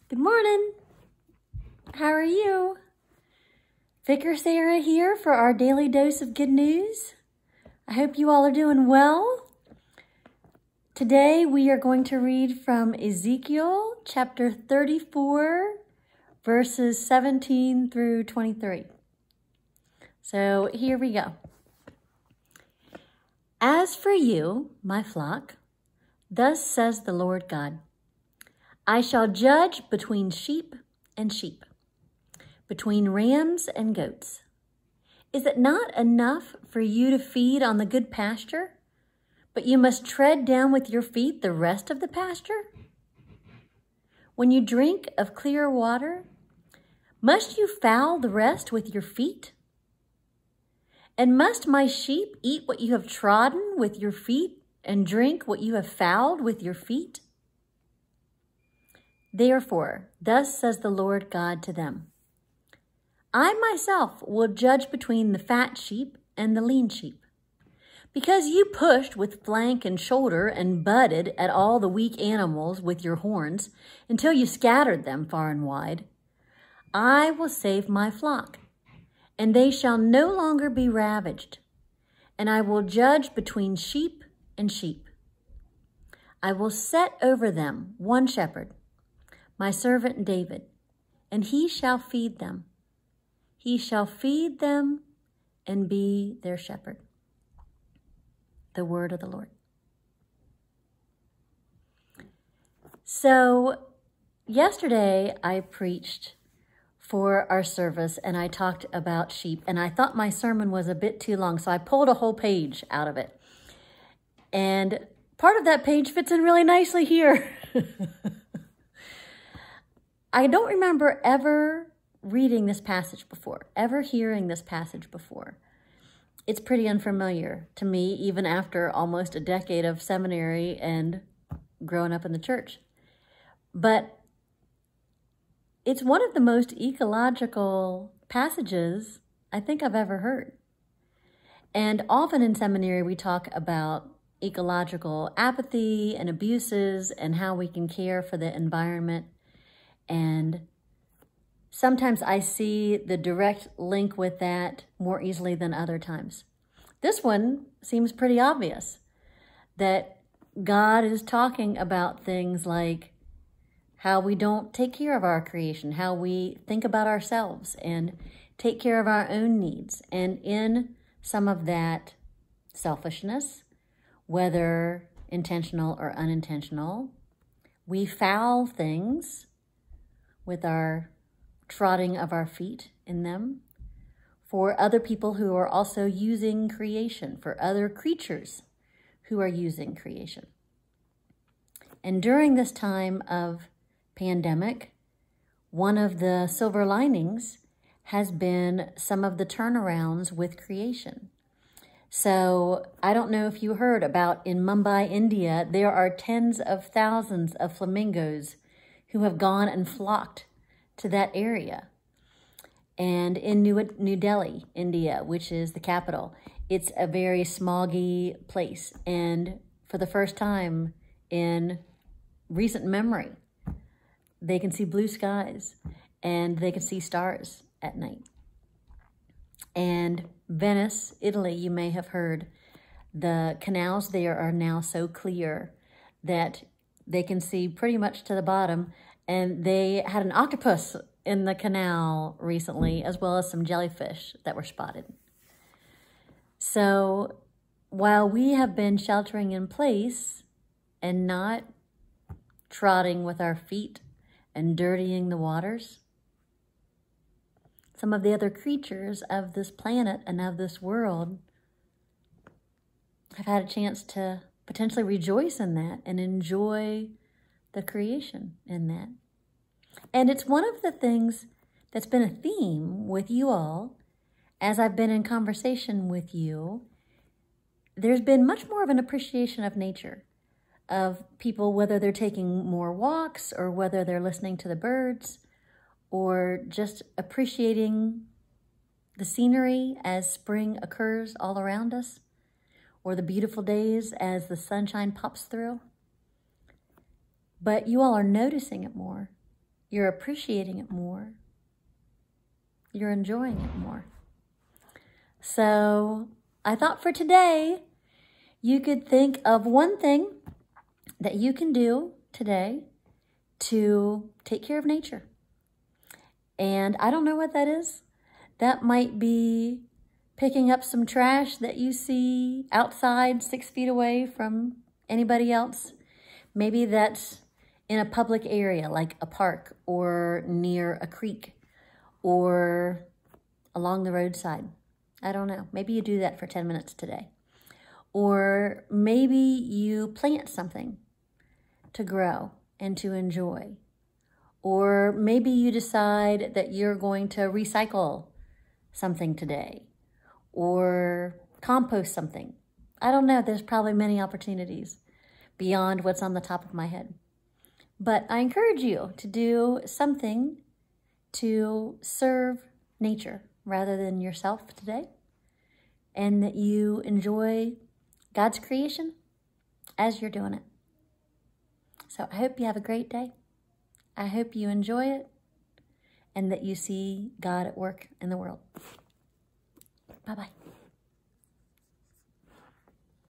Good morning. How are you? Vicar Sarah here for our daily dose of good news. I hope you all are doing well. Today we are going to read from Ezekiel chapter 34, verses 17 through 23. So here we go. As for you, my flock, thus says the Lord God, I shall judge between sheep and sheep, between rams and goats. Is it not enough for you to feed on the good pasture, but you must tread down with your feet the rest of the pasture? When you drink of clear water, must you foul the rest with your feet? And must my sheep eat what you have trodden with your feet and drink what you have fouled with your feet? Therefore, thus says the Lord God to them, I myself will judge between the fat sheep and the lean sheep. Because you pushed with flank and shoulder and butted at all the weak animals with your horns until you scattered them far and wide, I will save my flock, and they shall no longer be ravaged, and I will judge between sheep and sheep. I will set over them one shepherd, my servant David, and he shall feed them. He shall feed them and be their shepherd. The word of the Lord. So yesterday I preached for our service and I talked about sheep, and I thought my sermon was a bit too long, so I pulled a whole page out of it. And part of that page fits in really nicely here. I don't remember ever reading this passage before, ever hearing this passage before. It's pretty unfamiliar to me, even after almost a decade of seminary and growing up in the church. But it's one of the most ecological passages I think I've ever heard. And often in seminary, we talk about ecological apathy and abuses and how we can care for the environment. And sometimes I see the direct link with that more easily than other times. This one seems pretty obvious, that God is talking about things like how we don't take care of our creation, how we think about ourselves and take care of our own needs. And in some of that selfishness, whether intentional or unintentional, we foul things with our trotting of our feet in them for other people who are also using creation, for other creatures who are using creation. And during this time of pandemic, one of the silver linings has been some of the turnarounds with creation. So I don't know if you heard about in Mumbai, India, there are tens of thousands of flamingos who have gone and flocked to that area. And in New Delhi, India, which is the capital, it's a very smoggy place. And for the first time in recent memory, they can see blue skies and they can see stars at night. And Venice, Italy, you may have heard, the canals there are now so clear that they can see pretty much to the bottom. And they had an octopus in the canal recently, as well as some jellyfish that were spotted. So while we have been sheltering in place and not trotting with our feet and dirtying the waters, some of the other creatures of this planet and of this world have had a chance to potentially rejoice in that and enjoy the creation in that. And it's one of the things that's been a theme with you all as I've been in conversation with you. There's been much more of an appreciation of nature, of people, whether they're taking more walks or whether they're listening to the birds or just appreciating the scenery as spring occurs all around us, or the beautiful days as the sunshine pops through. But you all are noticing it more. You're appreciating it more. You're enjoying it more. So I thought for today, you could think of one thing that you can do today to take care of nature. And I don't know what that is. That might be picking up some trash that you see outside 6 feet away from anybody else. Maybe that's in a public area like a park or near a creek or along the roadside. I don't know. Maybe you do that for 10 minutes today. Or maybe you plant something to grow and to enjoy. Or maybe you decide that you're going to recycle something today or compost something. I don't know. There's probably many opportunities beyond what's on the top of my head. But I encourage you to do something to serve nature rather than yourself today, and that you enjoy God's creation as you're doing it. So I hope you have a great day. I hope you enjoy it and that you see God at work in the world. Bye-bye.